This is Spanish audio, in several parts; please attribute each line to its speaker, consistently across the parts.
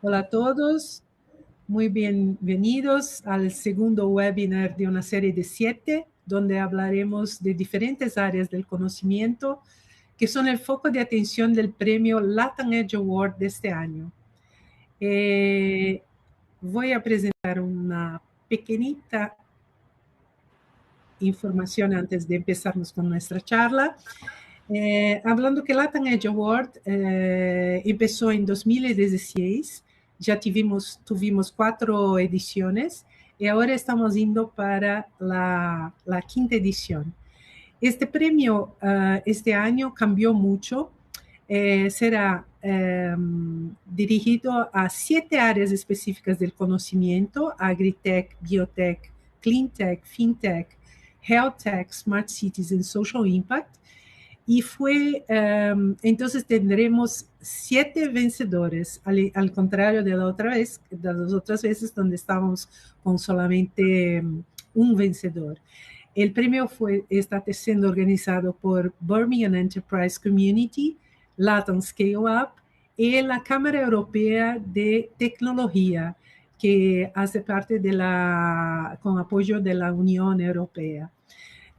Speaker 1: Hola a todos, muy bienvenidos al segundo webinar de una serie de 7, donde hablaremos de diferentes áreas del conocimiento que son el foco de atención del premio Latam Edge Award de este año. Voy a presentar una pequeñita información antes de empezarnos con nuestra charla. Hablando que Latam Edge Award empezó en 2016, ya tuvimos 4 ediciones y ahora estamos yendo para la quinta edición. Este premio este año cambió mucho, será dirigido a 7 áreas específicas del conocimiento: agritech, biotech, cleantech, fintech, healthtech, smart cities and social impact. Y entonces tendremos 7 vencedores, al contrario de las otras veces donde estábamos con solamente un vencedor. El premio está siendo organizado por Birmingham Enterprise Community, Latam Scale Up y la Cámara Europea de Tecnología, que hace parte con apoyo de la Unión Europea.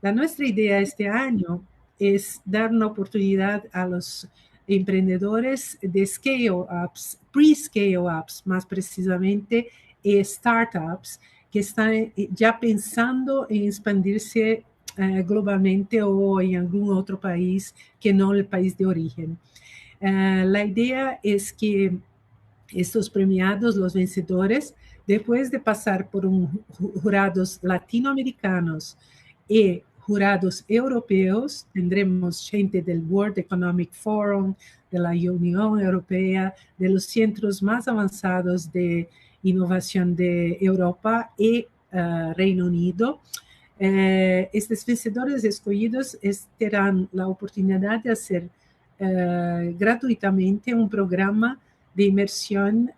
Speaker 1: Nuestra idea este año es dar una oportunidad a los emprendedores de scale-ups, pre-scale-ups más precisamente, startups que están ya pensando en expandirse globalmente o en algún otro país que no el país de origen. La idea es que estos premiados, los vencedores, después de pasar por jurados latinoamericanos y jurados europeos, tendremos gente del World Economic Forum, de la Unión Europea, de los centros más avanzados de innovación de Europa y Reino Unido. Estos vencedores escogidos tendrán la oportunidad de hacer gratuitamente un programa de inmersión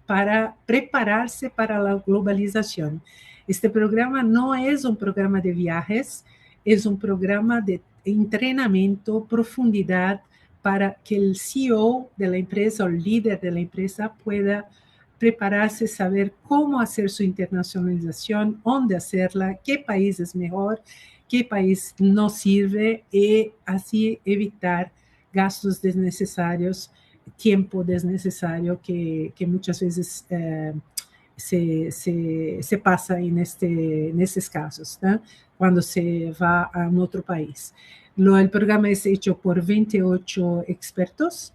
Speaker 1: para prepararse para la globalización. Este programa no es un programa de viajes, es un programa de entrenamiento, profundidad, para que el CEO de la empresa o el líder de la empresa pueda prepararse, saber cómo hacer su internacionalización, dónde hacerla, qué país es mejor, qué país no sirve, y así evitar gastos desnecesarios, tiempo desnecessario que muchas veces se pasa en estos casos, ¿no? Cuando se va a un otro país. El programa es hecho por 28 expertos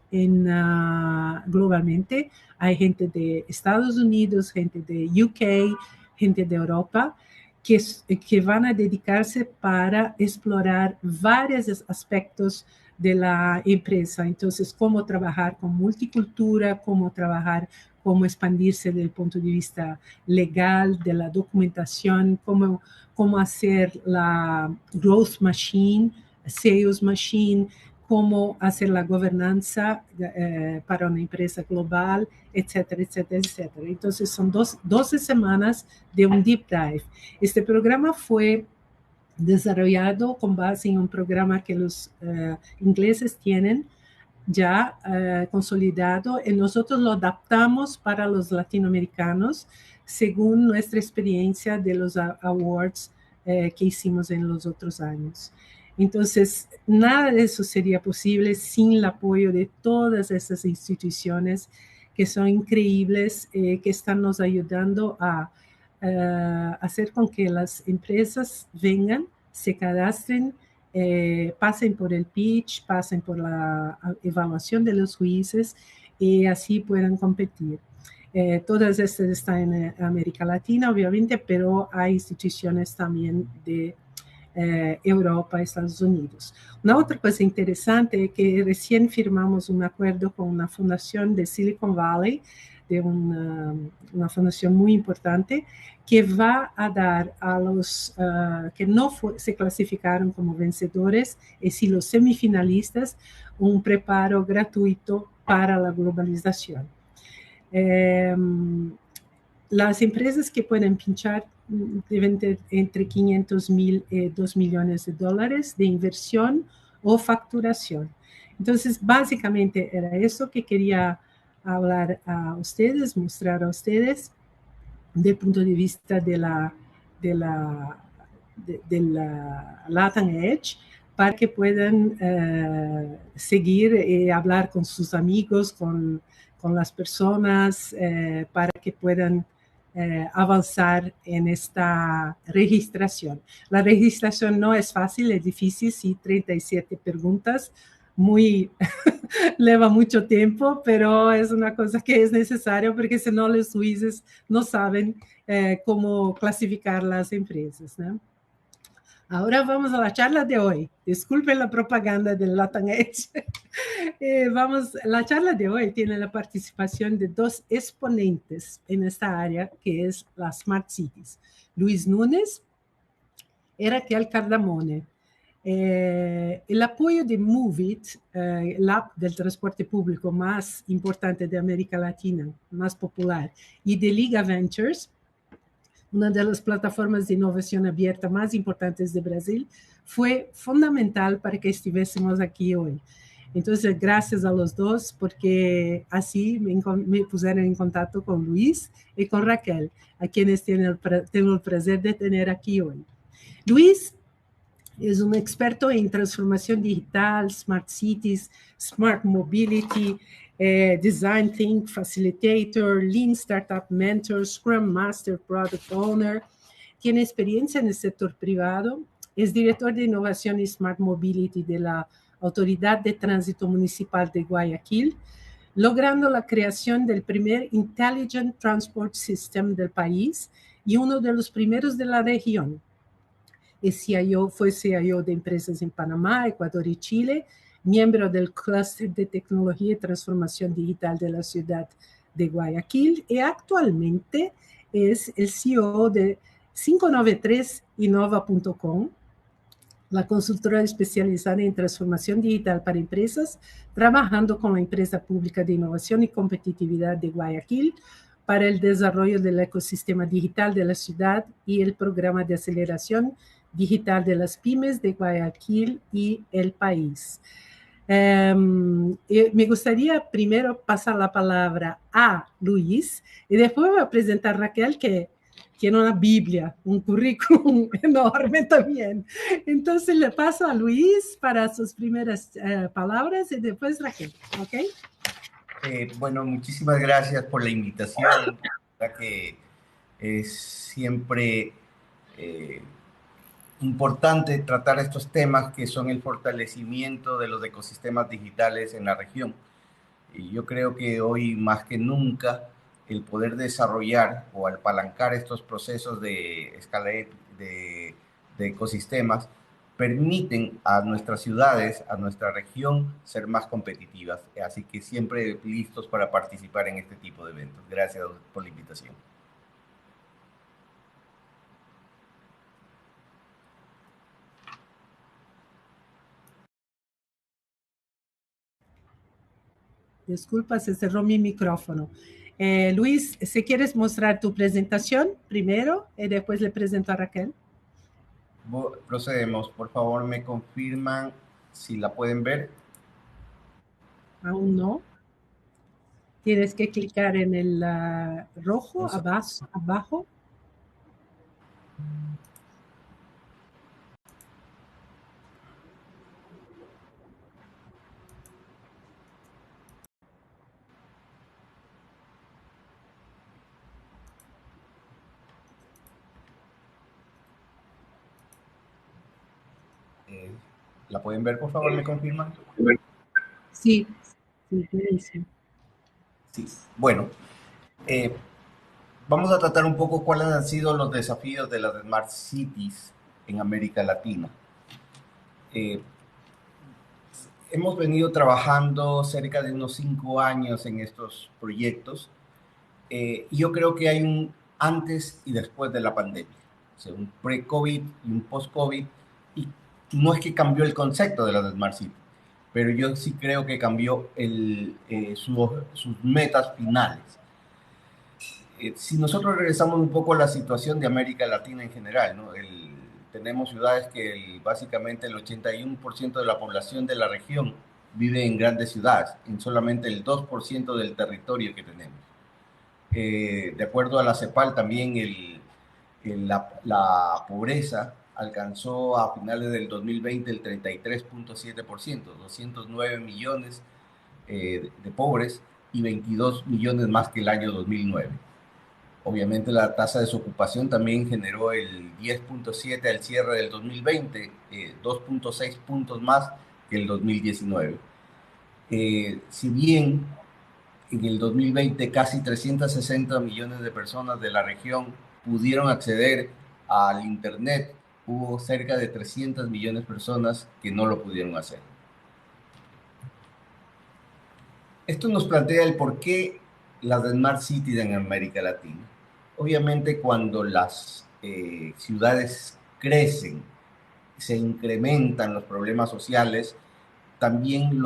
Speaker 1: globalmente. Hay gente de Estados Unidos, gente de UK, gente de Europa, que van a dedicarse para explorar varios aspectos de la empresa. Entonces, cómo trabajar con multicultura, cómo expandirse desde el punto de vista legal, de la documentación, cómo hacer la growth machine, sales machine, cómo hacer la gobernanza para una empresa global, etcétera, etcétera, etcétera. Entonces, son 12 semanas de un deep dive. Este programa fue desarrollado con base en un programa que los ingleses tienen ya consolidado, y nosotros lo adaptamos para los latinoamericanos según nuestra experiencia de los awards que hicimos en los otros años. Entonces, nada de eso sería posible sin el apoyo de todas esas instituciones que son increíbles, que están nos ayudando a hacer con que las empresas vengan, se cadastren, pasen por el pitch, pasen por la evaluación de los jueces y así puedan competir. Todas estas están en América Latina, obviamente, pero hay instituciones también de Europa, Estados Unidos. Una otra cosa interesante es que recién firmamos un acuerdo con una fundación de Silicon Valley, de una fundación muy importante, que va a dar a los que no se clasificaron como vencedores, y sí los semifinalistas, un preparo gratuito para la globalización. Las empresas que pueden pinchar deben tener entre 500,000 y 2 millones de dólares de inversión o facturación. Entonces, básicamente era eso que quería hablar a ustedes, mostrar a ustedes del punto de vista de la Latam Edge, para que puedan seguir y hablar con sus amigos, con las personas, para que puedan avanzar en esta registración. La registración no es fácil, es difícil, sí, 37 preguntas, muy lleva mucho tiempo, pero es una cosa que es necesaria porque si no los jueces no saben cómo clasificar las empresas, ¿no? Ahora vamos a la charla de hoy. Disculpen la propaganda del Latam Edge. La charla de hoy tiene la participación de dos exponentes en esta área, que es las Smart Cities. Luis Núñez y Raquel Cardamone. El apoyo de Movit, la app del transporte público más importante de América Latina, más popular, y de Liga Ventures, una de las plataformas de innovación abierta más importantes de Brasil, fue fundamental para que estuviésemos aquí hoy. Entonces, gracias a los dos, porque así me pusieron en contacto con Luis y con Raquel, a quienes tengo el placer de tener aquí hoy. Luis es un experto en transformación digital, smart cities, smart mobility, design think, facilitator, lean startup mentor, scrum master, product owner. Tiene experiencia en el sector privado. Es director de innovación y smart mobility de la Autoridad de Tránsito Municipal de Guayaquil, logrando la creación del primer Intelligent Transport System del país y uno de los primeros de la región. Fue CIO de empresas en Panamá, Ecuador y Chile, miembro del Clúster de Tecnología y Transformación Digital de la ciudad de Guayaquil y actualmente es el CEO de 593innova.com, la consultora especializada en transformación digital para empresas, trabajando con la empresa pública de innovación y competitividad de Guayaquil para el desarrollo del ecosistema digital de la ciudad y el programa de aceleración digital de las pymes de Guayaquil y el país. Me gustaría primero pasar la palabra a Luis y después voy a presentar a Raquel, que tiene una Biblia, un currículum enorme también. Entonces le paso a Luis para sus primeras palabras y después Raquel, ¿ok?
Speaker 2: Bueno, muchísimas gracias por la invitación, ya que es siempre importante tratar estos temas que son el fortalecimiento de los ecosistemas digitales en la región. Y yo creo que hoy más que nunca el poder desarrollar o apalancar estos procesos de escala de ecosistemas permiten a nuestras ciudades, a nuestra región, ser más competitivas. Así que siempre listos para participar en este tipo de eventos. Gracias por la invitación.
Speaker 1: Disculpa, se cerró mi micrófono. Luis, si quieres mostrar tu presentación primero y después le presento a Raquel.
Speaker 2: Procedemos. Por favor, me confirman si la pueden ver.
Speaker 1: Aún no. Tienes que clicar en el rojo abajo.
Speaker 2: ¿La pueden ver, por favor? ¿Me confirman?
Speaker 1: Sí, sí.
Speaker 2: Sí. Bueno, vamos a tratar un poco cuáles han sido los desafíos de las Smart Cities en América Latina. Hemos venido trabajando cerca de unos 5 años en estos proyectos y yo creo que hay un antes y después de la pandemia, o sea, un pre-COVID y un post-COVID, y no es que cambió el concepto de las Smart Cities, pero yo sí creo que cambió sus metas finales. Si nosotros regresamos un poco a la situación de América Latina en general, ¿no? Tenemos ciudades que básicamente el 81% de la población de la región vive en grandes ciudades, en solamente el 2% del territorio que tenemos. De acuerdo a la CEPAL, también la pobreza alcanzó a finales del 2020 el 33.7%, 209 millones de pobres y 22 millones más que el año 2009. Obviamente la tasa de desocupación también generó el 10.7 al cierre del 2020, 2.6 puntos más que el 2019. Si bien en el 2020 casi 360 millones de personas de la región pudieron acceder al Internet, hubo cerca de 300 millones de personas que no lo pudieron hacer. Esto nos plantea el por qué las Smart Cities en América Latina. Obviamente cuando las ciudades crecen, se incrementan los problemas sociales, también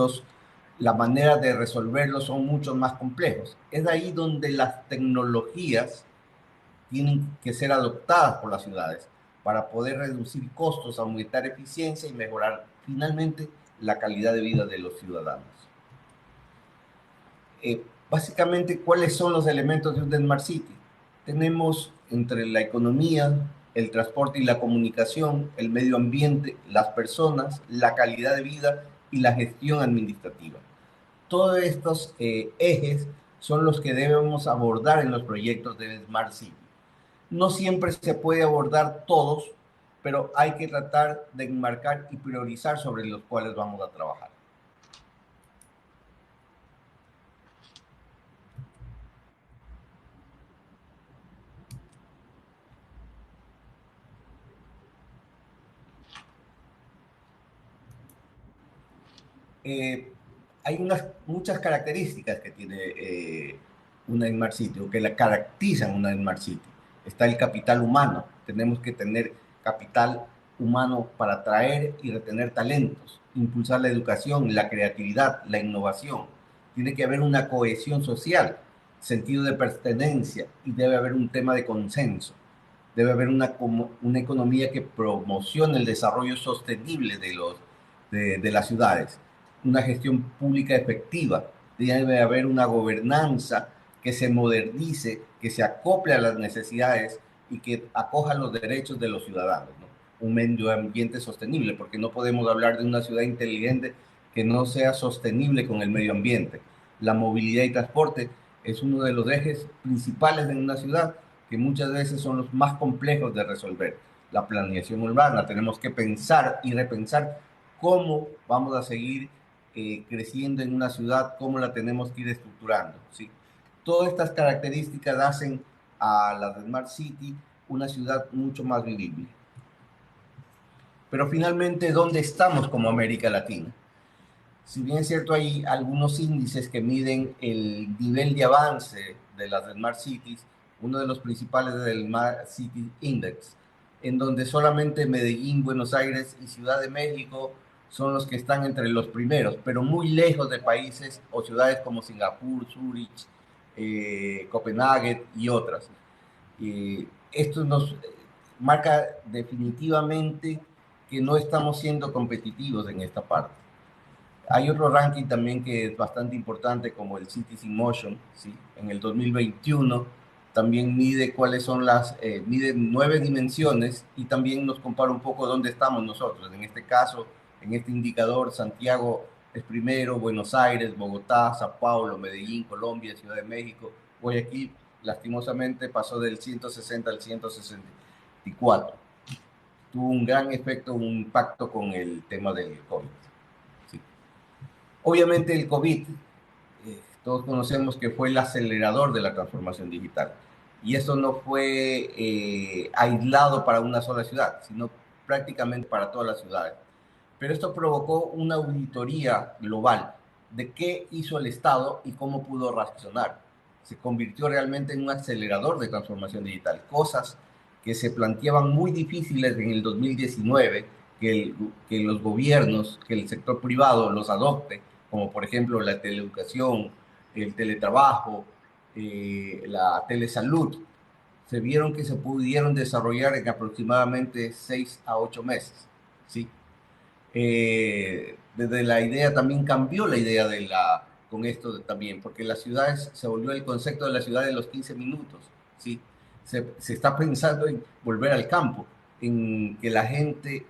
Speaker 2: la manera de resolverlos son mucho más complejos. Es ahí donde las tecnologías tienen que ser adoptadas por las ciudades para poder reducir costos, aumentar eficiencia y mejorar finalmente la calidad de vida de los ciudadanos. Básicamente, ¿cuáles son los elementos de un Smart City? Tenemos entre la economía, el transporte y la comunicación, el medio ambiente, las personas, la calidad de vida y la gestión administrativa. Todos estos ejes son los que debemos abordar en los proyectos de Smart City. No siempre se puede abordar todos, pero hay que tratar de enmarcar y priorizar sobre los cuales vamos a trabajar. Hay muchas características que tiene una Smart City o que la caracterizan una Smart City. Está el capital humano. Tenemos que tener capital humano para atraer y retener talentos, impulsar la educación, la creatividad, la innovación. Tiene que haber una cohesión social, sentido de pertenencia y debe haber un tema de consenso. Debe haber una economía que promocione el desarrollo sostenible de las ciudades, una gestión pública efectiva, debe haber una gobernanza que se modernice, que se acople a las necesidades y que acoja los derechos de los ciudadanos, ¿no? Un medio ambiente sostenible, porque no podemos hablar de una ciudad inteligente que no sea sostenible con el medio ambiente. La movilidad y transporte es uno de los ejes principales en una ciudad que muchas veces son los más complejos de resolver. La planeación urbana, tenemos que pensar y repensar cómo vamos a seguir creciendo en una ciudad, cómo la tenemos que ir estructurando, ¿sí? Todas estas características hacen a la Smart City una ciudad mucho más vivible. Pero finalmente, ¿dónde estamos como América Latina? Si bien es cierto, hay algunos índices que miden el nivel de avance de las Smart Cities, uno de los principales es el Smart City Index, en donde solamente Medellín, Buenos Aires y Ciudad de México son los que están entre los primeros, pero muy lejos de países o ciudades como Singapur, Zurich, Copenhague y otras. Esto nos marca definitivamente que no estamos siendo competitivos en esta parte. Hay otro ranking también que es bastante importante como el Cities in Motion, ¿sí? En el 2021 también mide cuáles son mide 9 dimensiones y también nos compara un poco dónde estamos nosotros. En este caso, en este indicador, Santiago es primero, Buenos Aires, Bogotá, Sao Paulo, Medellín, Colombia, Ciudad de México. Guayaquil, lastimosamente, pasó del 160 al 164. Tuvo un gran efecto, un impacto con el tema del COVID. ¿Sí? Obviamente el COVID, todos conocemos que fue el acelerador de la transformación digital. Y eso no fue aislado para una sola ciudad, sino prácticamente para todas las ciudades. Pero esto provocó una auditoría global de qué hizo el Estado y cómo pudo reaccionar. Se convirtió realmente en un acelerador de transformación digital. Cosas que se planteaban muy difíciles en el 2019, que los gobiernos, que el sector privado los adopte, como por ejemplo la teleeducación, el teletrabajo, la telesalud, se vieron que se pudieron desarrollar en aproximadamente 6 a 8 meses, ¿sí? desde la idea también cambió la idea con esto también, porque las ciudades se volvió el concepto de la ciudad de los 15 minutos, ¿sí? Se está pensando en volver al campo, en que la gente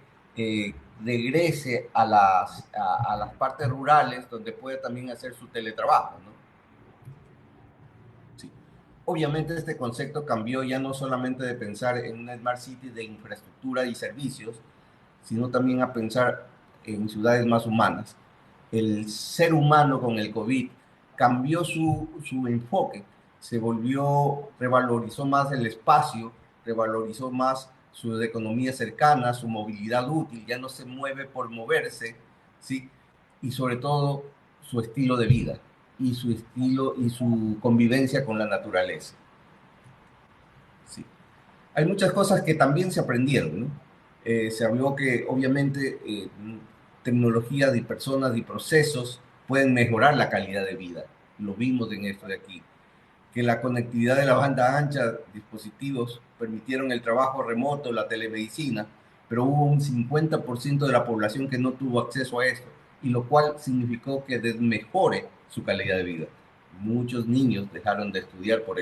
Speaker 2: regrese a las partes rurales donde puede también hacer su teletrabajo, ¿no? Sí. Obviamente este concepto cambió ya no solamente de pensar en una Smart City de infraestructura y servicios, sino también a pensar en ciudades más humanas. El ser humano con el COVID cambió su enfoque, se volvió, revalorizó más el espacio, revalorizó más su economía cercana, su movilidad útil, ya no se mueve por moverse, ¿sí? Y sobre todo su estilo de vida y su estilo y su convivencia con la naturaleza. Sí. Hay muchas cosas que también se aprendieron, ¿no? Se habló que obviamente tecnología de personas y procesos pueden mejorar la calidad de vida. Lo vimos en esto de aquí. Que la conectividad de la banda ancha, dispositivos, permitieron el trabajo remoto, la telemedicina, pero hubo un 50% de la población que no tuvo acceso a esto, y lo cual significó que desmejore su calidad de vida. Muchos niños dejaron de estudiar por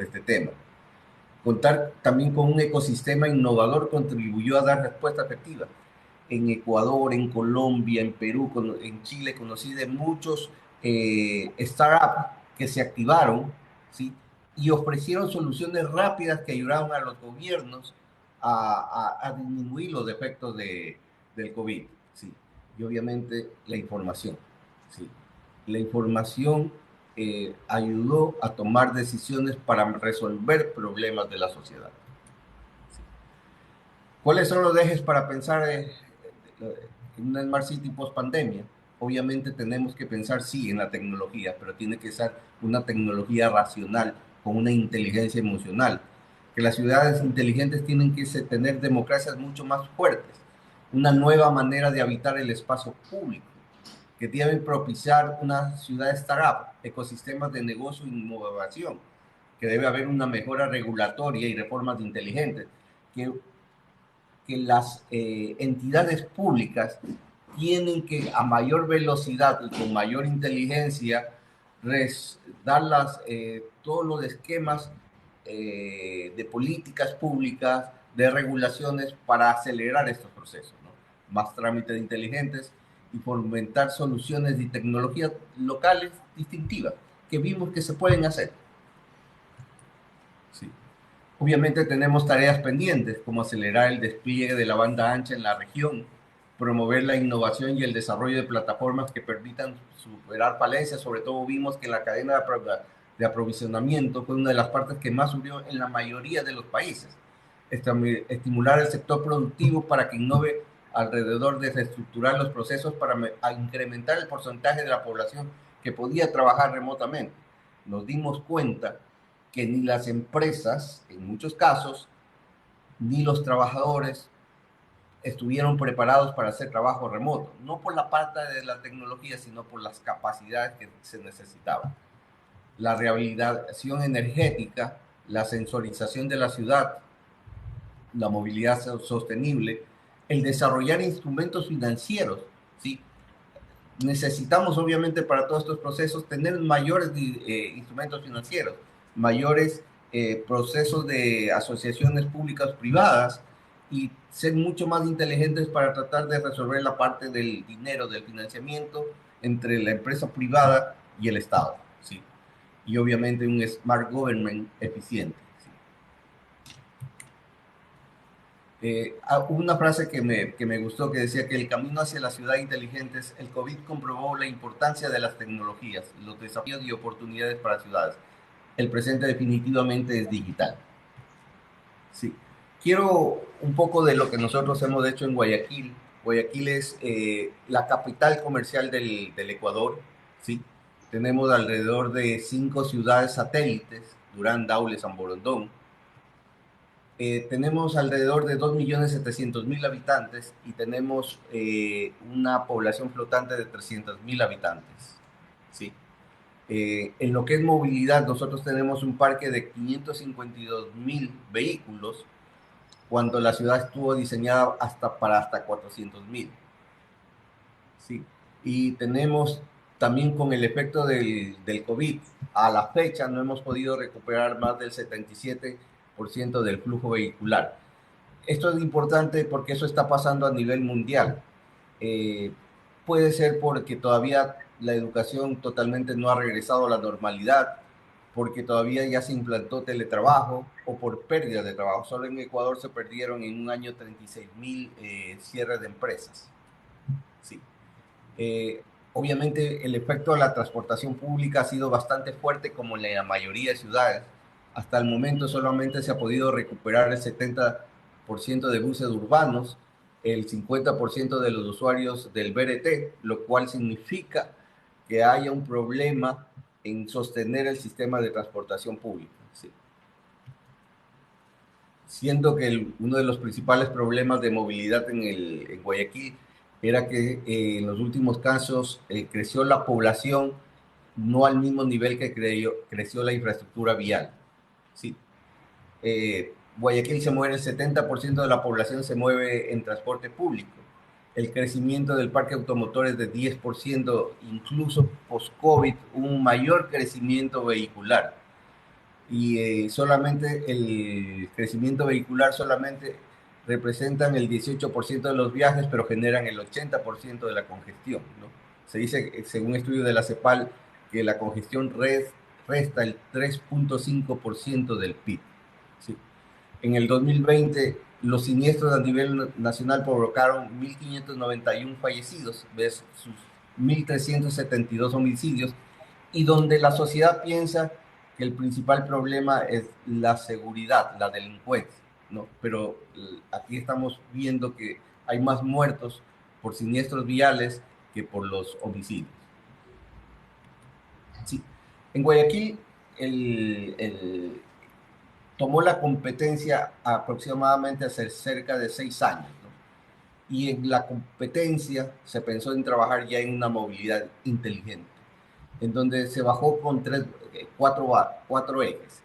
Speaker 2: este tema. Contar también con un ecosistema innovador contribuyó a dar respuesta efectiva. En Ecuador, en Colombia, en Perú, en Chile, conocí de muchos startups que se activaron, ¿sí? Y ofrecieron soluciones rápidas que ayudaron a los gobiernos a disminuir los efectos del COVID, ¿sí? Y obviamente la información, ¿sí? La información ayudó a tomar decisiones para resolver problemas de la sociedad. ¿Sí? ¿Cuáles son los ejes para pensar en una Smart City post pandemia? Obviamente tenemos que pensar, sí, en la tecnología, pero tiene que ser una tecnología racional, con una inteligencia emocional. Que las ciudades inteligentes tienen que tener democracias mucho más fuertes, una nueva manera de habitar el espacio público, que deben propiciar una ciudad startup, ecosistemas de negocio e innovación, que debe haber una mejora regulatoria y reformas inteligentes, que las entidades públicas tienen que a mayor velocidad y con mayor inteligencia dar todos los esquemas de políticas públicas, de regulaciones para acelerar estos procesos, ¿no? Más trámites inteligentes y fomentar soluciones y tecnologías locales distintivas que vimos que se pueden hacer. Sí. Obviamente tenemos tareas pendientes, como acelerar el despliegue de la banda ancha en la región, promover la innovación y el desarrollo de plataformas que permitan superar falencias. Sobre todo vimos que la cadena de aprovisionamiento fue una de las partes que más subió en la mayoría de los países. Estimular el sector productivo para que innove alrededor de reestructurar los procesos para incrementar el porcentaje de la población que podía trabajar remotamente. Nos dimos cuenta que ni las empresas, en muchos casos, ni los trabajadores estuvieron preparados para hacer trabajo remoto, no por la parte de la tecnología, sino por las capacidades que se necesitaban. La rehabilitación energética, la sensorización de la ciudad, la movilidad sostenible, el desarrollar instrumentos financieros, ¿sí? Necesitamos, obviamente, para todos estos procesos, tener mayores instrumentos financieros, mayores procesos de asociaciones públicas privadas y ser mucho más inteligentes para tratar de resolver la parte del dinero, del financiamiento entre la empresa privada y el Estado, ¿sí? Y obviamente un smart government eficiente. Una frase que me gustó que decía que el camino hacia la ciudad inteligente es: el COVID comprobó la importancia de las tecnologías, los desafíos y oportunidades para ciudades. El presente definitivamente es digital. Sí. Quiero un poco de lo que nosotros hemos hecho en Guayaquil. Guayaquil es la capital comercial del Ecuador, ¿sí? Tenemos alrededor de 5 ciudades satélites: Durán, Daule, San Borondón. Tenemos alrededor de 2.700.000 habitantes y tenemos una población flotante de 300.000 habitantes, ¿sí? En lo que es movilidad, nosotros tenemos un parque de 552.000 vehículos, cuando la ciudad estuvo diseñada hasta 400.000. Sí. Y tenemos también con el efecto del COVID, a la fecha no hemos podido recuperar más del 77% del flujo vehicular. Esto es importante porque eso está pasando a nivel mundial. Eh, Puede ser porque todavía la educación totalmente no ha regresado a la normalidad, porque todavía ya se implantó teletrabajo o por pérdida de trabajo. Solo en Ecuador se perdieron en un año 36.000 cierres de empresas. Sí. Obviamente el efecto de la transportación pública ha sido bastante fuerte como en la mayoría de ciudades. Hasta el momento solamente se ha podido recuperar el 70% de buses urbanos, el 50% de los usuarios del BRT, lo cual significa que haya un problema en sostener el sistema de transportación pública. Sí. Siendo que uno de los principales problemas de movilidad en Guayaquil era que en los últimos casos creció la población no al mismo nivel que creció la infraestructura vial. Sí. Guayaquil se mueve, el 70% de la población se mueve en transporte público. El crecimiento del parque automotor es de 10%, incluso post-COVID, un mayor crecimiento vehicular. Y solamente el crecimiento vehicular solamente representan el 18% de los viajes, pero generan el 80% de la congestión, ¿no? Se dice, según estudio de la CEPAL, que la congestión resta el 3.5% del PIB. ¿Sí? En el 2020, los siniestros a nivel nacional provocaron 1.591 fallecidos, ves sus 1.372 homicidios, y donde la sociedad piensa que el principal problema es la seguridad, la delincuencia, ¿no? Pero aquí estamos viendo que hay más muertos por siniestros viales que por los homicidios. Sí. En Guayaquil, tomó la competencia aproximadamente hace cerca de 6 años, ¿no? Y en la competencia se pensó en trabajar ya en una movilidad inteligente, en donde se bajó con cuatro ejes: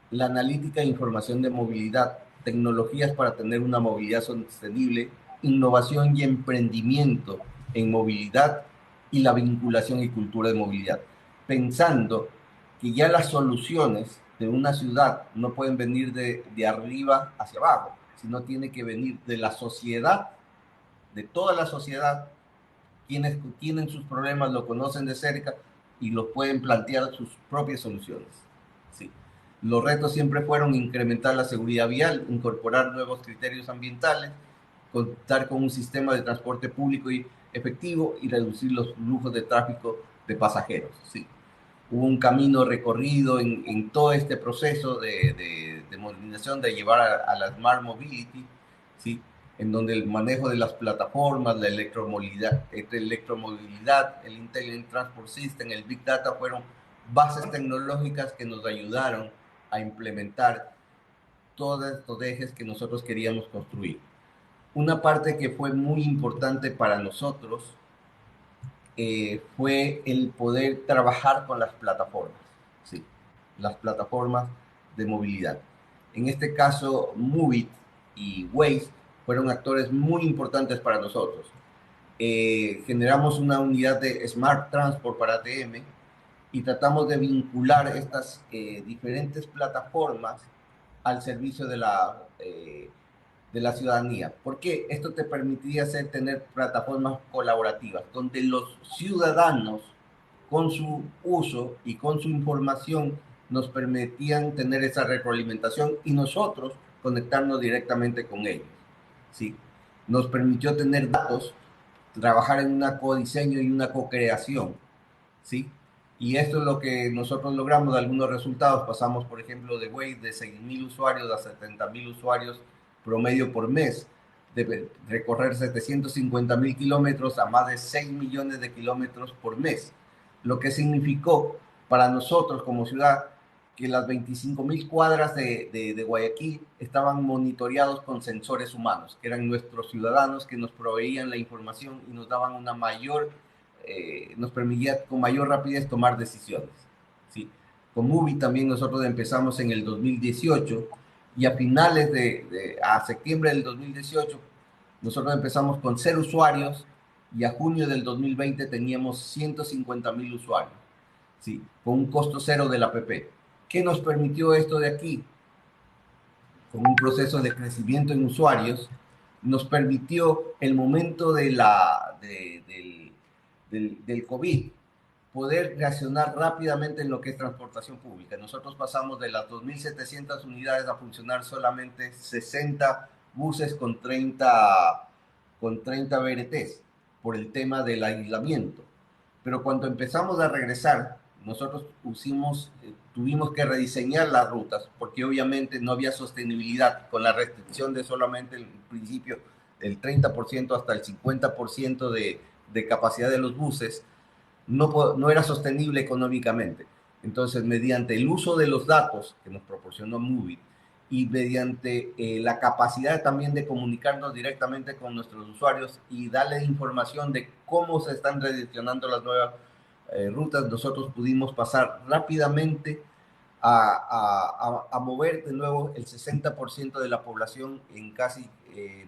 Speaker 2: la analítica e información de movilidad, tecnologías para tener una movilidad sostenible, innovación y emprendimiento en movilidad y la vinculación y cultura de movilidad, pensando que ya las soluciones de una ciudad no pueden venir de arriba hacia abajo, sino tiene que venir de la sociedad, de toda la sociedad. Quienes tienen sus problemas lo conocen de cerca y los pueden plantear sus propias soluciones. Sí. Los retos siempre fueron incrementar la seguridad vial, incorporar nuevos criterios ambientales, contar con un sistema de transporte público y efectivo y reducir los flujos de tráfico de pasajeros. Sí. Hubo un camino recorrido en todo este proceso de modernización, de llevar a la Smart Mobility, ¿sí? En donde el manejo de las plataformas, la electromovilidad, el Intelligent Transport System, el Big Data fueron bases tecnológicas que nos ayudaron a implementar todos estos ejes que nosotros queríamos construir. Una parte que fue muy importante para nosotros fue el poder trabajar con las plataformas, ¿sí? Las plataformas de movilidad. En este caso, Movit y Waze fueron actores muy importantes para nosotros. Generamos una unidad de Smart Transport para ATM y tratamos de vincular estas diferentes plataformas al servicio de la ciudadanía. Porque esto te permitiría tener plataformas colaborativas, donde los ciudadanos, con su uso y con su información, nos permitían tener esa retroalimentación y nosotros conectarnos directamente con ellos. ¿Sí? Nos permitió tener datos, trabajar en una codiseño y una co-creación. ¿Sí? Y esto es lo que nosotros logramos, algunos resultados. Pasamos, por ejemplo, de Waze de 6.000 usuarios a 70.000 usuarios promedio por mes, de recorrer 750.000 kilómetros a más de 6 millones de kilómetros por mes, lo que significó para nosotros como ciudad que las 25.000 cuadras de Guayaquil estaban monitoreados con sensores humanos, que eran nuestros ciudadanos que nos proveían la información y nos daban una mayor, nos permitía con mayor rapidez tomar decisiones. ¿Sí? Con Movit también nosotros empezamos en el 2018 y a finales a septiembre del 2018 nosotros empezamos con 0 usuarios y a junio del 2020 teníamos 150.000 usuarios, ¿sí? Con un costo cero de la app. ¿Qué nos permitió esto de aquí? Con un proceso de crecimiento en usuarios, nos permitió el momento del COVID poder reaccionar rápidamente en lo que es transportación pública. Nosotros pasamos de las 2.700 unidades a funcionar solamente 60 buses con 30 BRTs por el tema del aislamiento. Pero cuando empezamos a regresar, nosotros tuvimos que rediseñar las rutas porque obviamente no había sostenibilidad con la restricción de solamente el principio del 30% hasta el 50% de capacidad de los buses. No era sostenible económicamente. Entonces, mediante el uso de los datos que nos proporcionó Moovit y mediante la capacidad también de comunicarnos directamente con nuestros usuarios y darles información de cómo se están redireccionando las nuevas rutas, nosotros pudimos pasar rápidamente a mover de nuevo el 60% de la población en casi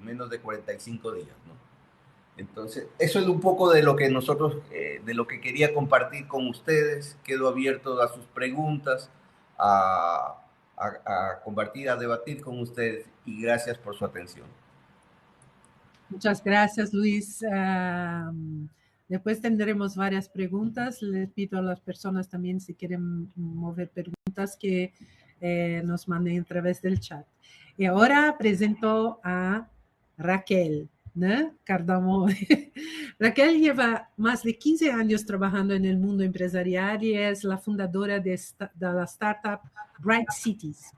Speaker 2: menos de 45 días, ¿no? Entonces, eso es un poco de lo que nosotros, de lo que quería compartir con ustedes. Quedo abierto a sus preguntas, a compartir, a debatir con ustedes, y gracias por su atención.
Speaker 1: Muchas gracias, Luis. Después tendremos varias preguntas. Les pido a las personas también, si quieren mover preguntas, que nos manden a través del chat. Y ahora presento a Raquel, ¿no? Cardamo. Raquel lleva más de 15 años trabajando en el mundo empresarial y es la fundadora de la startup Bright Cities.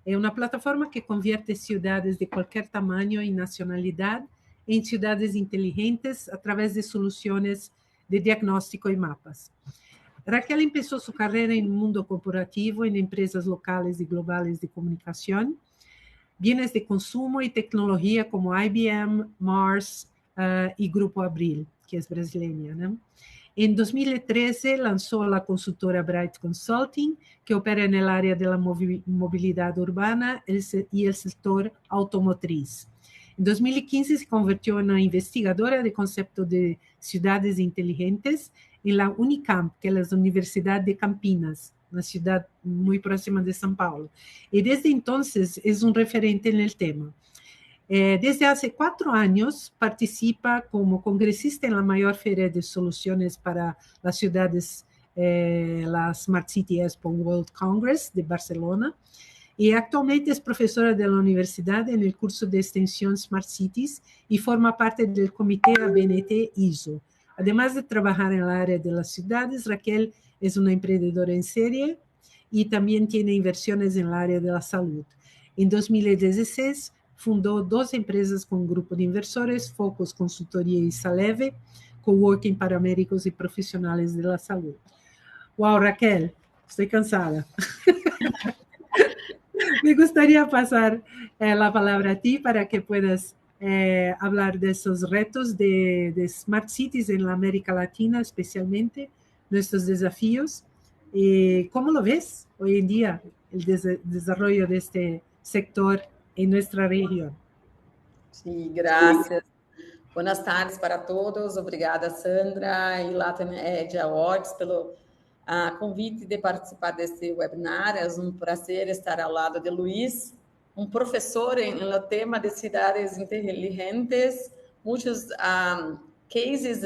Speaker 1: Es una plataforma que convierte ciudades de cualquier tamaño y nacionalidad en ciudades inteligentes a través de soluciones de diagnóstico y mapas. Raquel empezó su carrera en el mundo corporativo en empresas locales y globales de comunicación, bienes de consumo y tecnología como IBM, Mars y Grupo Abril, que es brasileña, ¿no? En 2013 lanzó la consultora Bright Consulting, que opera en el área de la movilidad urbana y el sector automotriz. En 2015 se convirtió en una investigadora de concepto de ciudades inteligentes en la Unicamp, que es la Universidad de Campinas, una ciudad muy próxima de São Paulo. Y desde entonces es un referente en el tema. Desde hace 4 años participa como congresista en la mayor feria de soluciones para las ciudades, la Smart City Expo World Congress de Barcelona, y actualmente es profesora de la universidad en el curso de extensión Smart Cities y forma parte del comité ABNT ISO. Además de trabajar en el área de las ciudades, Raquel es una emprendedora en serie y también tiene inversiones en el área de la salud. En 2016 fundó 2 empresas con un grupo de inversores, Focus Consultoría y Saleve, coworking para médicos y profesionales de la salud. Wow, Raquel, estoy cansada. Me gustaría pasar la palabra a ti para que puedas hablar de esos retos de Smart Cities en la América Latina, especialmente, nuestros desafíos. ¿Cómo lo ves hoy en día el desarrollo de este sector en nuestra região?
Speaker 3: Sim, graças. Boas tardes para todos. Obrigada, Sandra e Latin Edge Awards pelo convite de participar deste webinar. É um prazer estar ao lado de Luis, um professor no tema de cidades inteligentes. Muitos cases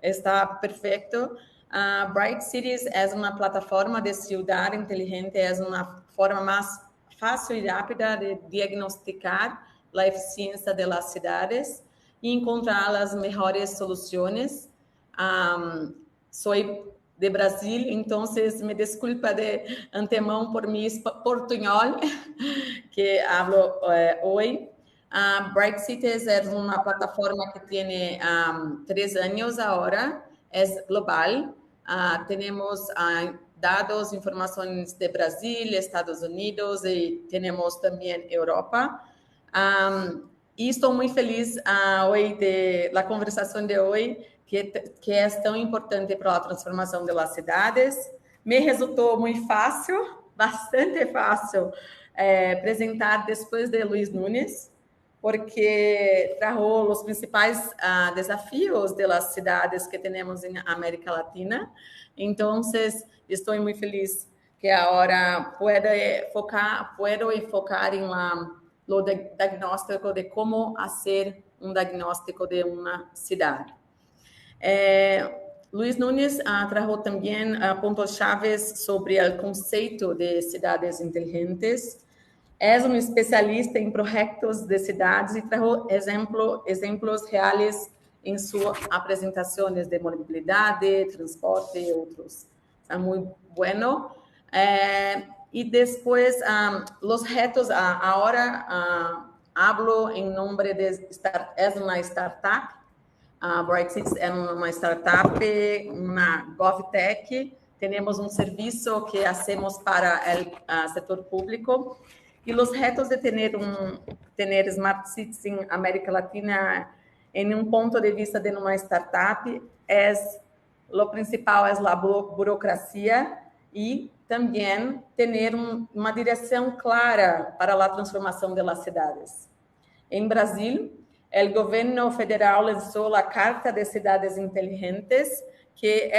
Speaker 3: está perfeito. Bright Cities é uma plataforma de cidade inteligente, é uma forma mais fácil e rápida de diagnosticar a eficiência das cidades e encontrar as melhores soluções. Sou de Brasil, então me desculpa de antemão por mi portunhol que hablo hoje. Bright Cities é uma plataforma que tem 3 anos agora, é global. Temos dados, informações de Brasil, Estados Unidos e temos também Europa. E estou muito feliz hoje da conversação de hoje, que é tão importante para a transformação das cidades. Me resultou muito fácil, bastante fácil, apresentar depois de Luis Nunes, porque trajo os principais desafios das cidades que temos em América Latina. Então, estou muito feliz que agora puedo enfocar em o diagnóstico de como fazer diagnóstico de uma cidade. Luiz Nunes trajo também pontos chaves sobre o conceito de cidades inteligentes. É especialista em projetos de cidades e trajo exemplos reais em suas apresentações de mobilidade, transporte e outros. Está muito bueno. E depois, os retos, agora hablo em nome de uma startup. Bright Cities é uma startup, uma GovTech. Temos serviço que hacemos para o setor público. E os retos de ter Smart Cities em América Latina, em ponto de vista de uma startup, o principal é a burocracia e também ter uma direção clara para a transformação das cidades. Em Brasil, o governo federal lançou a Carta de Cidades Inteligentes, que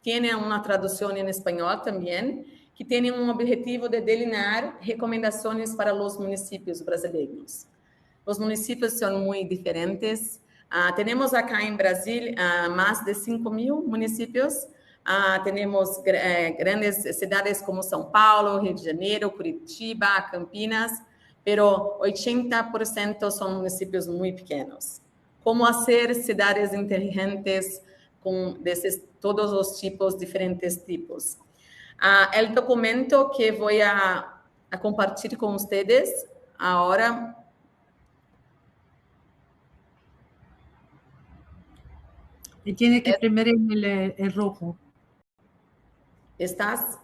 Speaker 3: tem uma tradução em espanhol também, que tem objetivo de delinear recomendações para os municípios brasileiros. Os municípios são muito diferentes. Temos acá em Brasil mais de 5.000 municípios. Temos grandes cidades como São Paulo, Rio de Janeiro, Curitiba, Campinas, pero 80% são municípios muito pequenos. Como fazer cidades inteligentes com todos os diferentes tipos? O documento que vou compartilhar com vocês agora.
Speaker 1: Y tiene que primero el rojo.
Speaker 3: ¿Estás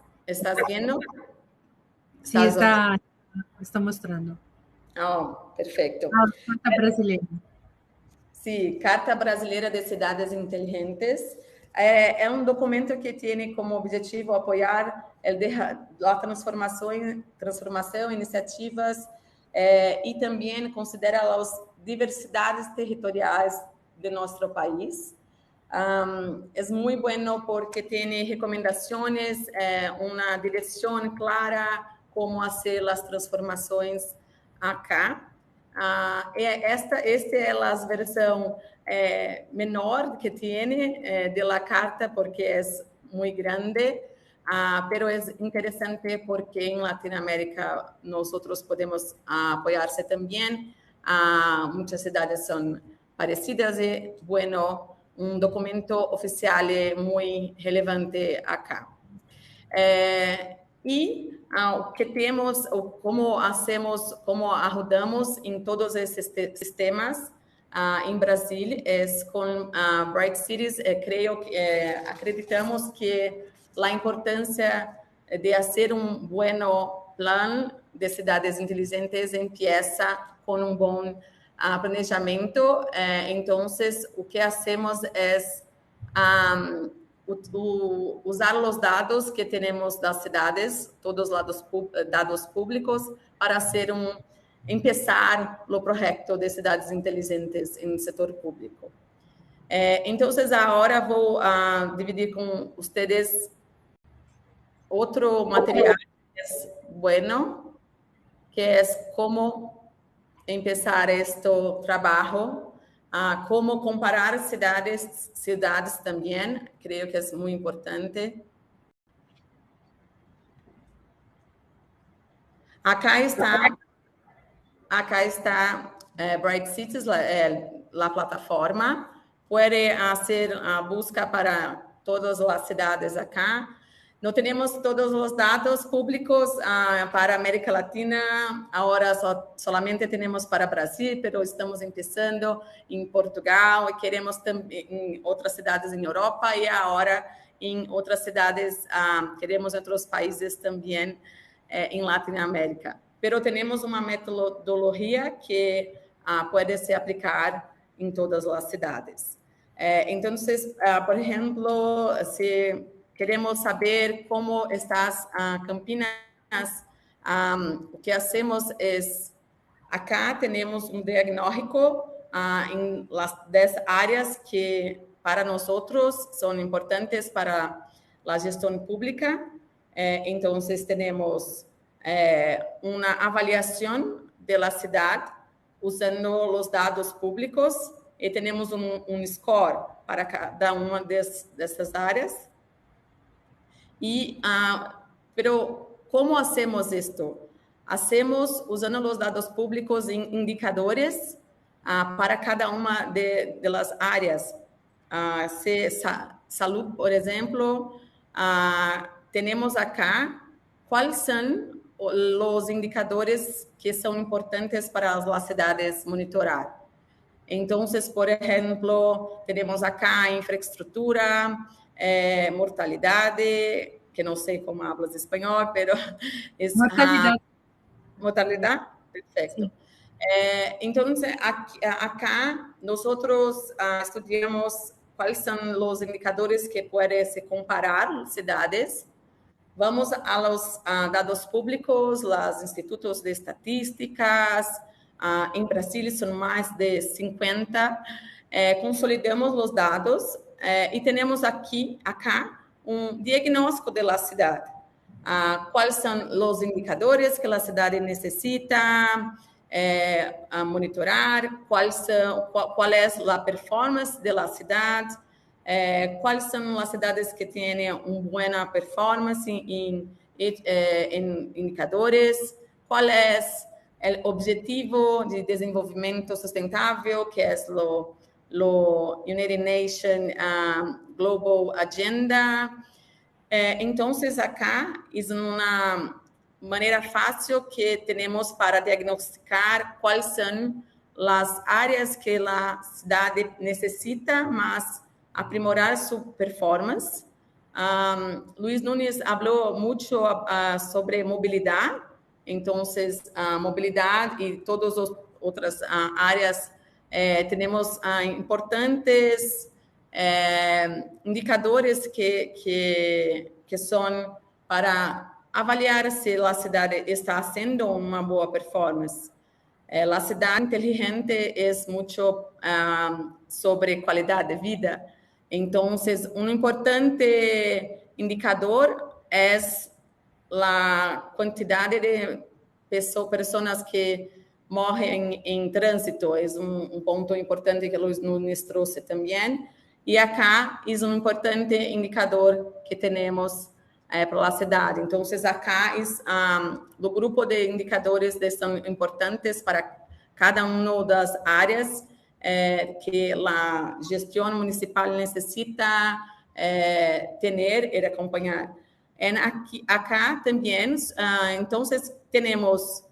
Speaker 3: viendo?
Speaker 1: Sí, está mostrando.
Speaker 3: Oh, perfecto.
Speaker 1: Carta brasileira.
Speaker 3: Sí, Carta Brasileira de Cidades Inteligentes. É documento que tem como objetivo apoiar a transformação, iniciativas e também considera as diversidades territoriais de nosso país. É muito bueno porque tem recomendações, uma direção clara como fazer as transformações acá. Esta é a versão menor que tem de la carta porque é muito grande, pero é interessante porque em Latinoamérica nós podemos apoiar-se também. Muitas cidades são parecidas e, bueno, documento oficial muito relevante acá. E o que temos, como ajudamos em todos esses sistemas em Brasil, com Bright Cities, creio que acreditamos que a importância de fazer bom plano de cidades inteligentes empieza com bom planejamento. Então, o que hacemos é usar os dados que temos das cidades, todos os dados públicos, para começar o projeto de cidades inteligentes no setor público. Então, agora vou dividir com vocês outro material que é bueno, que é como começar este trabalho. Como comparar cidades também, creio que é muito importante. Acá está Bright Cities, a plataforma. Pode fazer a busca para todas as cidades acá. Não temos todos os dados públicos para a América Latina. Agora solamente temos para Brasil, mas estamos começando em Portugal e queremos também em outras cidades em Europa e agora em outras cidades, queremos em outros países também em Latinoamérica. Mas temos uma metodologia que pode se aplicar em todas as cidades. Então, por exemplo, se queremos saber como está Campinas. O que hacemos é acá tenemos un diagnóstico en las 10 áreas que para nosotros son importantes para la gestión pública. Entonces, tenemos una avaliación de la ciudad usando los datos públicos y tenemos un score para cada una de estas áreas. Pero, ¿cómo hacemos esto? Hacemos usando los datos públicos en indicadores para cada una de las áreas. Salud, por ejemplo, tenemos acá cuáles son los indicadores que son importantes para las ciudades monitorar. Entonces, por ejemplo, tenemos acá infraestructura, mortalidad, que no sé cómo hablas español, pero es...
Speaker 1: Mortalidad.
Speaker 3: Mortalidad, perfecto. Sí. Entonces, acá nosotros estudiamos cuáles son los indicadores que pueden se comparar ciudades. Vamos a los dados públicos, los institutos de estadísticas. En Brasil son más de 50. Consolidamos los datos y tenemos acá un diagnóstico de la ciudad. Cuáles son los indicadores que la ciudad necesita monitorar, cuál es la performance de la ciudad, cuáles son las ciudades que tienen una buena performance en indicadores, cuál es el objetivo de desenvolvimento sustentável, que es lo United Nations Global Agenda. Entonces, acá es una manera fácil que tenemos para diagnosticar cuáles son las áreas que la ciudad necesita más aprimorar su performance. Luis Núñez habló mucho sobre movilidad. Entonces, movilidad y todas las otras áreas tenemos importantes indicadores que son para avaliar si la ciudad está haciendo una buena performance. La ciudad inteligente es mucho sobre calidad de vida. Entonces, un importante indicador es la cantidad de personas que morren en tránsito. Es un punto importante que Luis Núñez trouxe también. Y acá es un importante indicador que tenemos para la ciudad. Entonces, acá es el grupo de indicadores que son importantes para cada una de las áreas que la gestión municipal necesita tener y acompañar. Acá también, entonces, tenemos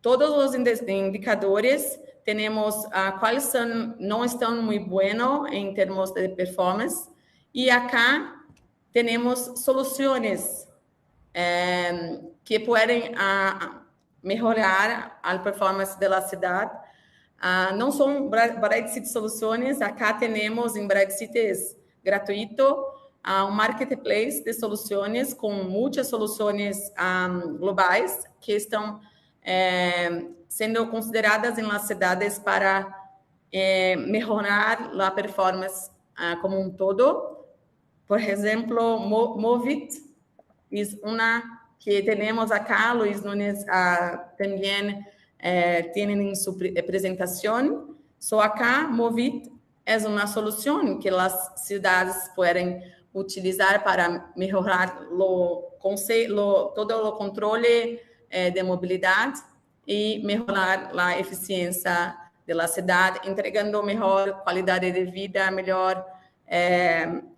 Speaker 3: todos los indicadores, tenemos cuáles no están muy buenos en términos de performance, y acá tenemos soluciones que pueden mejorar la performance de la ciudad. No son Brexit soluciones, acá tenemos en Brexit es gratuito, un marketplace de soluciones con muchas soluciones globais que están sendo consideradas en las ciudades para mejorar la performance como un todo. Por ejemplo, Movit es una que tenemos acá, Luis Núñez también tienen en su presentación. Acá, Movit es una solución que las ciudades pueden utilizar para mejorar todo el control de movilidad y mejorar la eficiencia de la ciudad, entregando mejor calidad de vida, mejor